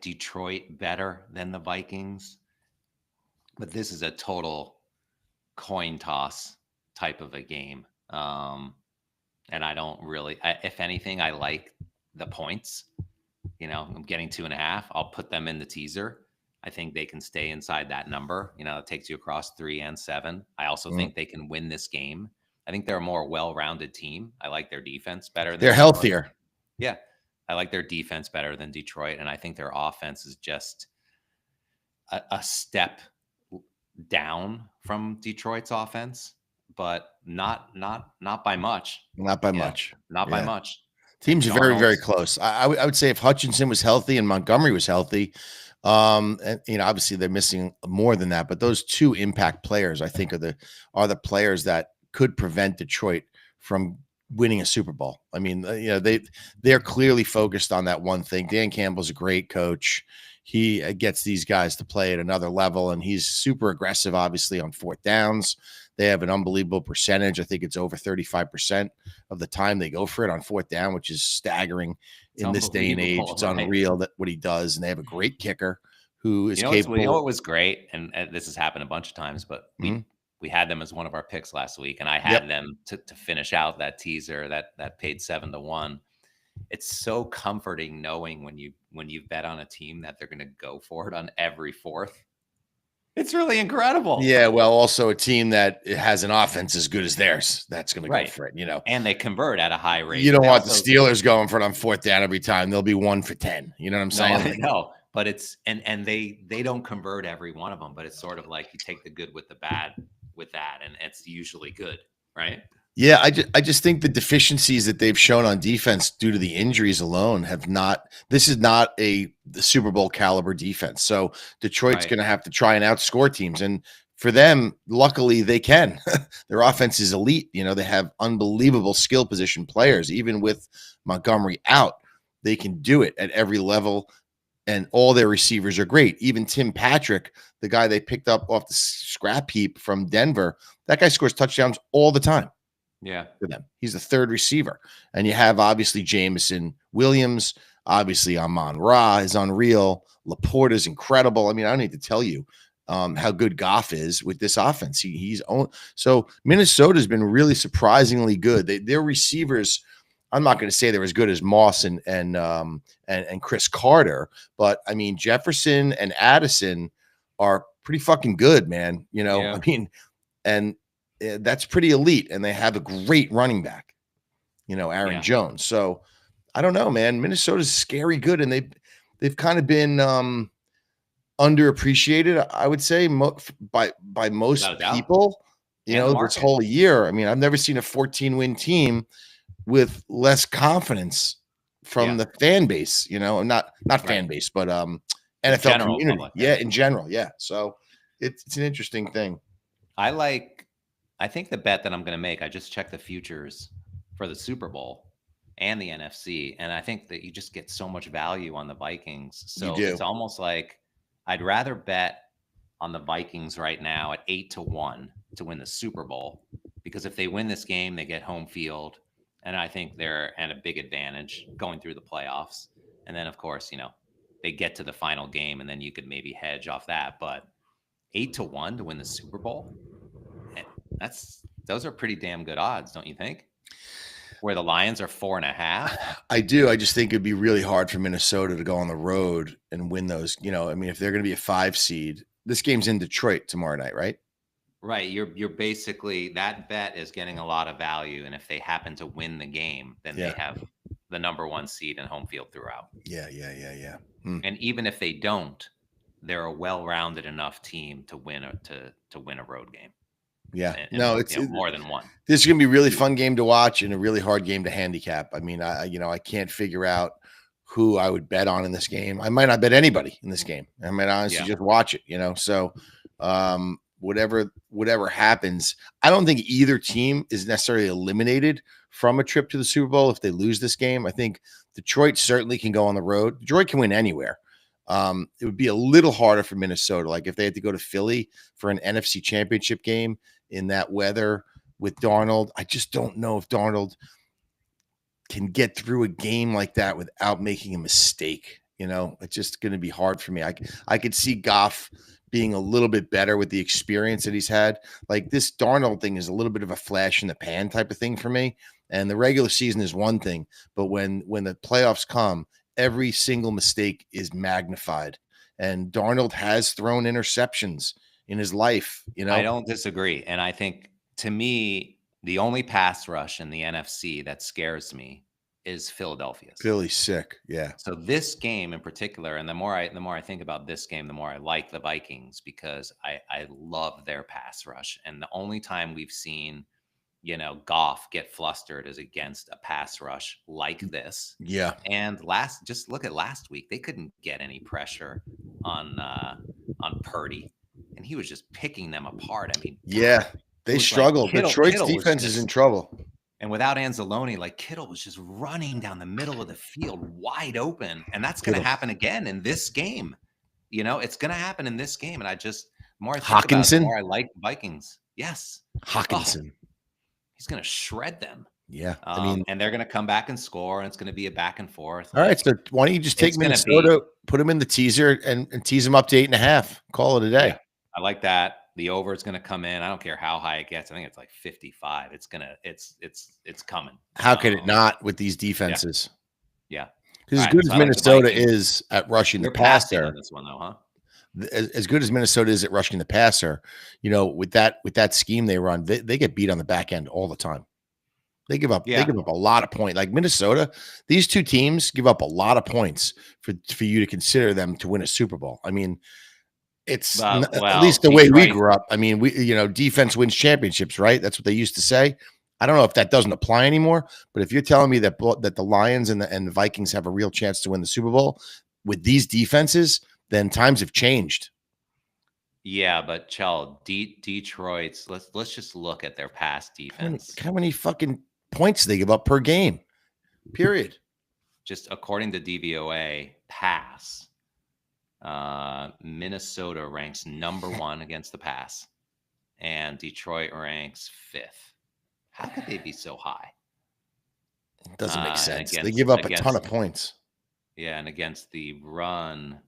Detroit better than the Vikings, but this is a total coin toss type of a game. And I don't really, if anything, I like the points. I'm getting 2.5. I'll put them in the teaser. I think they can stay inside that number. It takes you across 3 and 7. I also think they can win this game. I think they're a more well-rounded team. I like their defense better. They're healthier. Yeah. I like their defense better than Detroit. And I think their offense is just a step down from Detroit's offense, but not by much. Not by much. Not by much. Teams are very, very close. I would say if Hutchinson was healthy and Montgomery was healthy, and obviously they're missing more than that, but those 2 impact players, I think, are the players that could prevent Detroit from winning a Super Bowl. I mean, they're clearly focused on that one thing. Dan Campbell's a great coach. He gets these guys to play at another level, and he's super aggressive, obviously, on 4th downs. They have an unbelievable percentage. I think it's over 35% of the time they go for it on 4th down, which is staggering in this day and age. It's unreal that what he does. And they have a great kicker who is capable. What was great, and this has happened a bunch of times, but we had them as one of our picks last week, and I had them to finish out that teaser that paid 7 to 1. It's so comforting knowing when you bet on a team that they're going to go for it on every 4th. It's really incredible. Yeah, well, also a team that has an offense as good as theirs that's going to go for it, And they convert at a high rate. You don't want the Steelers going for it on 4th down every time. They'll be 1 for 10. You know what I'm saying? No, but it's and they don't convert every one of them, but it's sort of like you take the good with the bad with that, and it's usually good, right? Yeah, I just think the deficiencies that they've shown on defense due to the injuries alone have not. This is not the Super Bowl caliber defense. So Detroit's going to have to try and outscore teams, and for them, luckily they can. Their offense is elite. They have unbelievable skill position players. Even with Montgomery out, they can do it at every level, and all their receivers are great. Even Tim Patrick, the guy they picked up off the scrap heap from Denver, that guy scores touchdowns all the time. Yeah, for them. He's the 3rd receiver. And you have obviously Jameson Williams, obviously Amon-Ra is unreal. Laporte is incredible. I mean, I don't need to tell you how good Goff is with this offense. So Minnesota's been really surprisingly good. Their receivers, I'm not going to say they're as good as Moss and Chris Carter, but I mean Jefferson and Addison are pretty fucking good, man. I mean, and that's pretty elite, and they have a great running back, Aaron Jones. So I don't know, man. Minnesota's scary good, and they've kind of been underappreciated, I would say, by most people. This whole year. I mean, I've never seen a 14-win team with less confidence from the fan base. Not fan base, but NFL community. In general, So it's an interesting thing. I think the bet that I'm going to make, I just checked the futures for the Super Bowl and the NFC, and I think that you just get so much value on the Vikings. So it's almost like I'd rather bet on the Vikings right now at 8 to 1 to win the Super Bowl, because if they win this game, they get home field, and I think they're at a big advantage going through the playoffs. And then, of course, they get to the final game, and then you could maybe hedge off that. But 8-1 to win the Super Bowl, those are pretty damn good odds, don't you think? Where the Lions are 4.5. I do. I just think it'd be really hard for Minnesota to go on the road and win those. I mean, if they're going to be a 5 seed, this game's in Detroit tomorrow night, right? Right. You're basically, that bet is getting a lot of value. And if they happen to win the game, then they have the number 1 seed and home field throughout. Yeah. And even if they don't, they're a well-rounded enough team to win a road game. Yeah. And it's more than one. This is going to be a really fun game to watch and a really hard game to handicap. I mean, I can't figure out who I would bet on in this game. I might not bet anybody in this game. I might honestly just watch it, So whatever happens, I don't think either team is necessarily eliminated from a trip to the Super Bowl if they lose this game. I think Detroit certainly can go on the road. Detroit can win anywhere. It would be a little harder for Minnesota. Like if they had to go to Philly for an NFC Championship game in that weather with Darnold, I just don't know if Darnold can get through a game like that without making a mistake. It's just going to be hard for me. I could see Goff being a little bit better with the experience that he's had. Like this Darnold thing is a little bit of a flash in the pan type of thing for me. And the regular season is one thing, but when the playoffs come, every single mistake is magnified. And Darnold has thrown interceptions in his life. I don't disagree. And I think, to me, the only pass rush in the NFC that scares me is Philadelphia's. Philly's sick. Yeah. So this game in particular, and the more I think about this game, the more I like the Vikings, because I love their pass rush. And the only time we've seen, Goff get flustered is against a pass rush like this. Yeah. And just look at last week. They couldn't get any pressure on Purdy, and he was just picking them apart. I mean, yeah, they struggled. Like Detroit's defense is in trouble. And without Anzalone, like Kittle was just running down the middle of the field wide open. And that's going to happen again in this game. It's going to happen in this game. And the more I think about it, the more I like Vikings. Yes. Hawkinson. He's going to shred them. Yeah. And they're going to come back and score, and it's going to be a back and forth. All right. So why don't you just take Minnesota, put them in the teaser and tease them up to 8.5. Call it a day. Yeah, I like that. The over is going to come in. I don't care how high it gets. I think it's like 55. It's coming. How could it not with these defenses? Yeah. Because as good as Minnesota is at rushing the passer, this one though, huh? As good as Minnesota is at rushing the passer, with that scheme they run, they get beat on the back end all the time. They give up a lot of points. Like Minnesota, these two teams give up a lot of points for you to consider them to win a Super Bowl. I mean, it's at least the way we grew up. I mean, defense wins championships, right? That's what they used to say. I don't know if that doesn't apply anymore, but if you're telling me that the Lions and the Vikings have a real chance to win the Super Bowl with these defenses, then times have changed. Yeah, but Chell, Detroit's, let's just look at their past defense. How many fucking points they give up per game? Period. Just according to DVOA pass, Minnesota ranks number 1 against the pass, and Detroit ranks 5th. How could they be so high? It doesn't make sense. They give up a ton of points. Yeah, and against the run,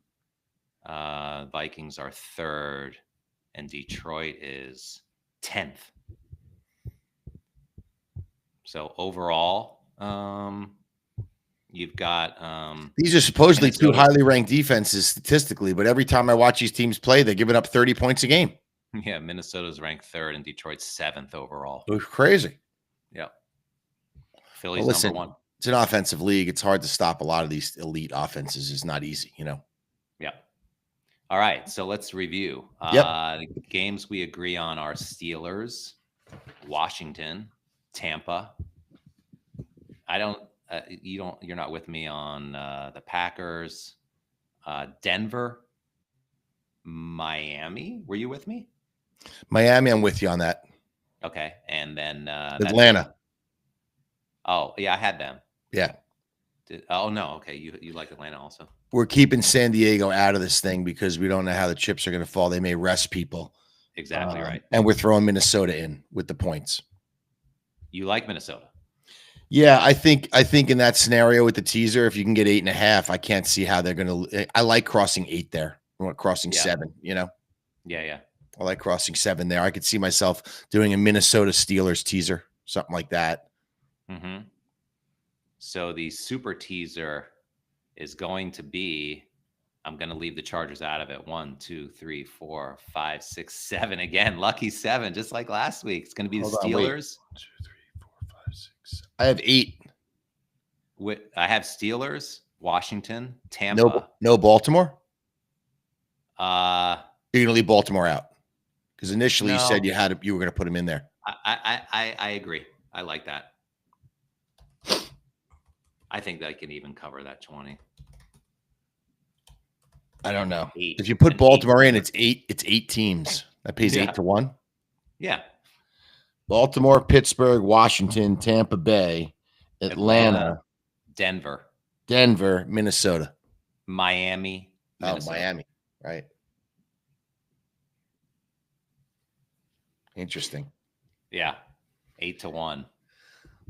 Vikings are 3rd, and Detroit is 10th. So overall, you've got these are supposedly two highly ranked defenses statistically, but every time I watch these teams play, they're giving up 30 points a game. Yeah, Minnesota's ranked 3rd and Detroit's 7th overall. It was crazy. Yeah. Philly's number 1. It's an offensive league. It's hard to stop a lot of these elite offenses. It's not easy, Yeah. All right, so let's review. Yep. The games we agree on are Steelers, Washington, Tampa. You're not with me on the Packers, Denver, Miami. Were you with me? Miami, I'm with you on that. Okay, and then Atlanta. Oh yeah, I had them. Yeah. Oh no, okay. You like Atlanta also. We're keeping San Diego out of this thing because we don't know how the chips are going to fall. They may rest people. Exactly right. And we're throwing Minnesota in with the points. You like Minnesota? Yeah, I think in that scenario with the teaser, if you can get 8.5, I can't see how they're gonna. I like crossing 8 there. I want crossing Yeah. 7. Yeah. Yeah. I like crossing 7 there. I could see myself doing a Minnesota Steelers teaser, something like that. Mm-hmm. So the super teaser is going to be, I'm going to leave the Chargers out of it. 1, 2, 3, 4, 5, 6, 7. Again, lucky 7, just like last week. It's going to be Hold the on, wait. Steelers. 1, 2, 3, 4, 5, 6, 7. I have 8. I have Steelers, Washington, No, Tampa. no Baltimore. Uh, You're gonna leave Baltimore out because initially you said No. you were gonna put him in there. I agree. I like that. I think they can even cover that 20. I don't know. 8. If you put An Baltimore 8. in, it's 8 teams. That pays Yeah. 8 to 1. Yeah. Baltimore, Pittsburgh, Washington, Tampa Bay, Atlanta, Denver, Denver, Minnesota. Miami, Minnesota. Oh, Miami. Right. Interesting. Yeah. 8 to 1.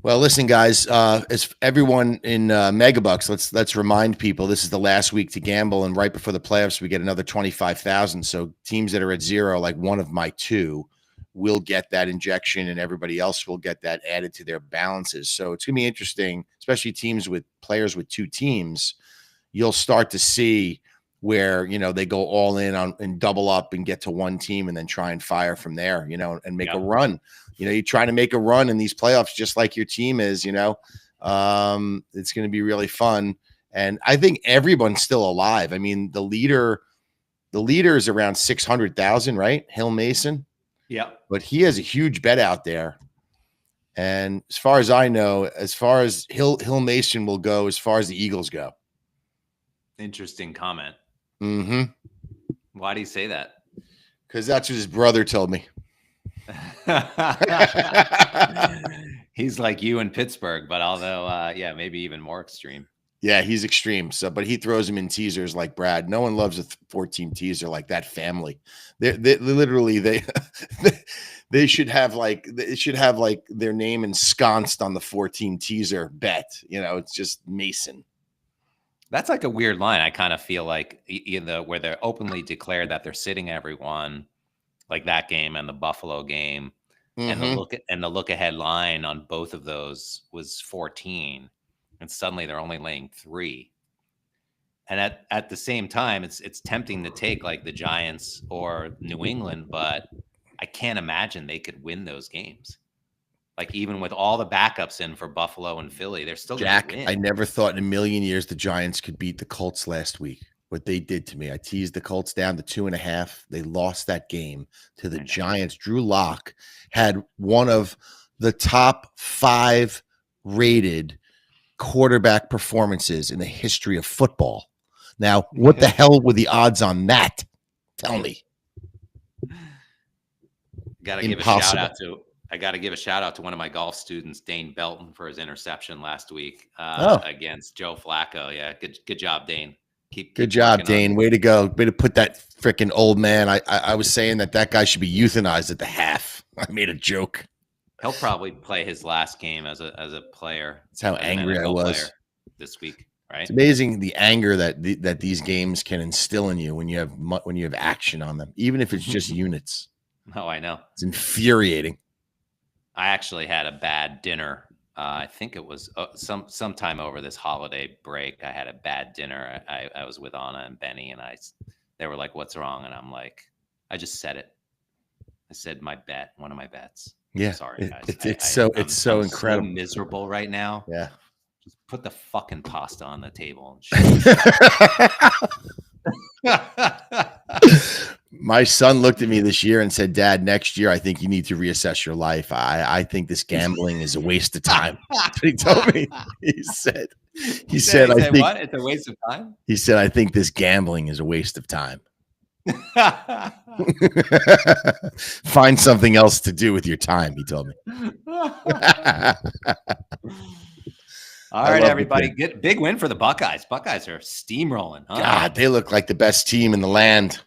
Well, listen, guys, as everyone in Megabucks, let's remind people this is the last week to gamble, and right before the playoffs, we get another 25,000. So teams that are at 0, like one of my 2, will get that injection, and everybody else will get that added to their balances. So it's gonna be interesting, especially teams with players with 2 teams. You'll start to see where they go all in on and double up and get to one team and then try and fire from there, and make a run. You're trying to make a run in these playoffs, just like your team is, it's going to be really fun. And I think everyone's still alive. I mean, the leader is around 600,000, right? Hill Mason. Yeah. But he has a huge bet out there. And as far as I know, as far as Hill Mason will go, as far as the Eagles go. Interesting comment. Mm-hmm. Why do you say that? Because that's what his brother told me. He's like you in Pittsburgh, but although, maybe even more extreme. Yeah, he's extreme. So, but he throws him in teasers like Brad. No one loves a 14 teaser like that family. They literally they should have like their name ensconced on the 14 teaser bet. It's just Mason. That's like a weird line. I kind of feel like where they're openly declared that they're sitting everyone, like that game and the Buffalo game, and the look ahead line on both of those was 14, and suddenly they're only laying 3. And at the same time, it's tempting to take like the Giants or New England, but I can't imagine they could win those games. Like even with all the backups in for Buffalo and Philly, they're still going to win. I never thought in a million years the Giants could beat the Colts last week. What they did to me, I teased the Colts down to 2.5. They lost that game to the Giants. Drew Lock had one of the top 5 rated quarterback performances in the history of football. Now, what the hell were the odds on that? Tell me. Got to give a shout out to. I got to give a shout out to one of my golf students, Dane Belton, for his interception last week against Joe Flacco. Yeah, good job, Dane. Good job, Dane. Way to go. Way to put that freaking old man. I was saying that guy should be euthanized at the half. I made a joke. He'll probably play his last game as a player. That's how angry I was this week. Right? It's amazing the anger that these games can instill in you when you have action on them, even if it's just units. Oh, I know. It's infuriating. I actually had a bad dinner. I think it was sometime over this holiday break. I had a bad dinner. I was with Anna and Benny, and they were like, "What's wrong?" And I'm like, "I just said it. I said one of my bets." Yeah, sorry, guys. It's so incredible. So miserable right now. Yeah, just put the fucking pasta on the table. My son looked at me this year and said, "Dad, next year I think you need to reassess your life. I think this gambling is a waste of time." That's what he told me. He said, "I think what? It's a waste of time." He said, "I think this gambling is a waste of time. Find something else to do with your time." He told me. All right, everybody. Big win for the Buckeyes. Buckeyes are steamrolling. Huh? God, they look like the best team in the land.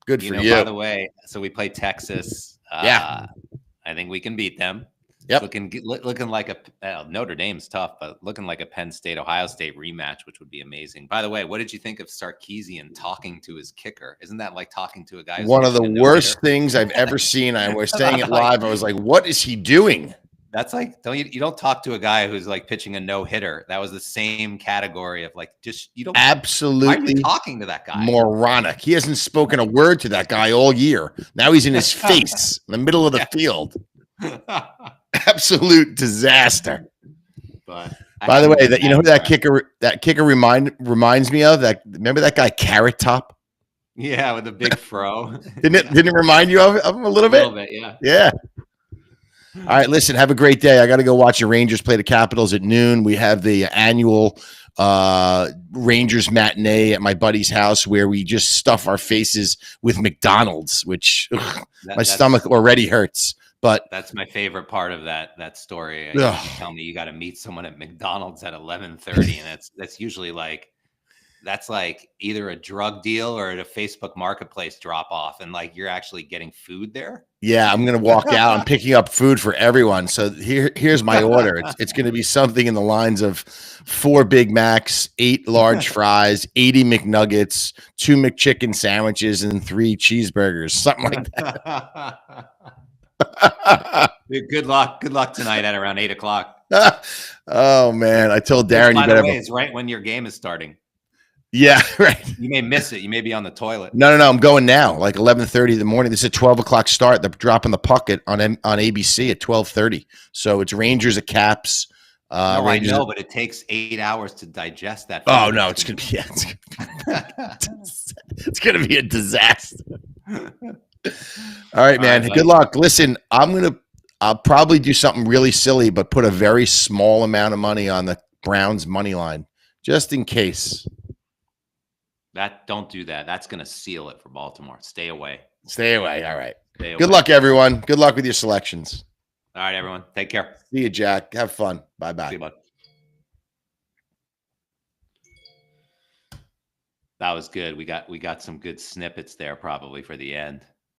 Good for you. By the way, so we play Texas. I think we can beat them. Yep. Looking like a Notre Dame's tough, but looking like a Penn State Ohio State rematch, which would be amazing. By the way, what did you think of Sarkisian talking to his kicker? Isn't that like talking to a guy who's One of the pitching a worst no-hitter? things I've ever seen. I was saying it live. I was like, what is he doing? That's like, you don't talk to a guy who's like pitching a no-hitter. That was the same category of like, just you don't absolutely why are you talking to that guy? Moronic. He hasn't spoken a word to that guy all year. Now he's in his face in the middle of the field. Absolute disaster. But by the way, that you know who that kicker reminds me of? That remember that guy Carrot Top? Yeah, with the big fro. Didn't it remind you of him a little bit? A little bit, yeah. Yeah. All right, listen, have a great day. I got to go watch the Rangers play the Capitals at noon. We have the annual Rangers matinee at my buddy's house where we just stuff our faces with McDonald's, which my stomach already hurts. But that's my favorite part of that story. You tell me you got to meet someone at McDonald's at 11:30, and that's usually like that's like either a drug deal or at a Facebook Marketplace drop off, and like you're actually getting food there. Yeah, I'm gonna walk out. I'm picking up food for everyone. So here's my order. It's gonna be something in the lines of 4 Big Macs, 8 large fries, 80 McNuggets, 2 McChicken sandwiches, and 3 cheeseburgers. Something like that. Good luck tonight at around 8 o'clock. Oh man, I told Darren you better. It's right when your game is starting. Yeah, right. You may miss it. You may be on the toilet. No. I'm going now, like 11:30 in the morning. This is a 12 o'clock start. They're dropping the puck on ABC at 12:30. So it's Rangers at Caps. Rangers. I know, but it takes 8 hours to digest that. Oh no, it's gonna be it's gonna be a disaster. All right, man. Good luck. Listen, I'll probably do something really silly, but put a very small amount of money on the Browns money line, just in case. Don't do that. That's going to seal it for Baltimore. Stay away. Stay away. All right. Good luck, everyone. Good luck with your selections. All right, everyone. Take care. See you, Jack. Have fun. Bye-bye. See you, bud. That was good. We got some good snippets there probably for the end.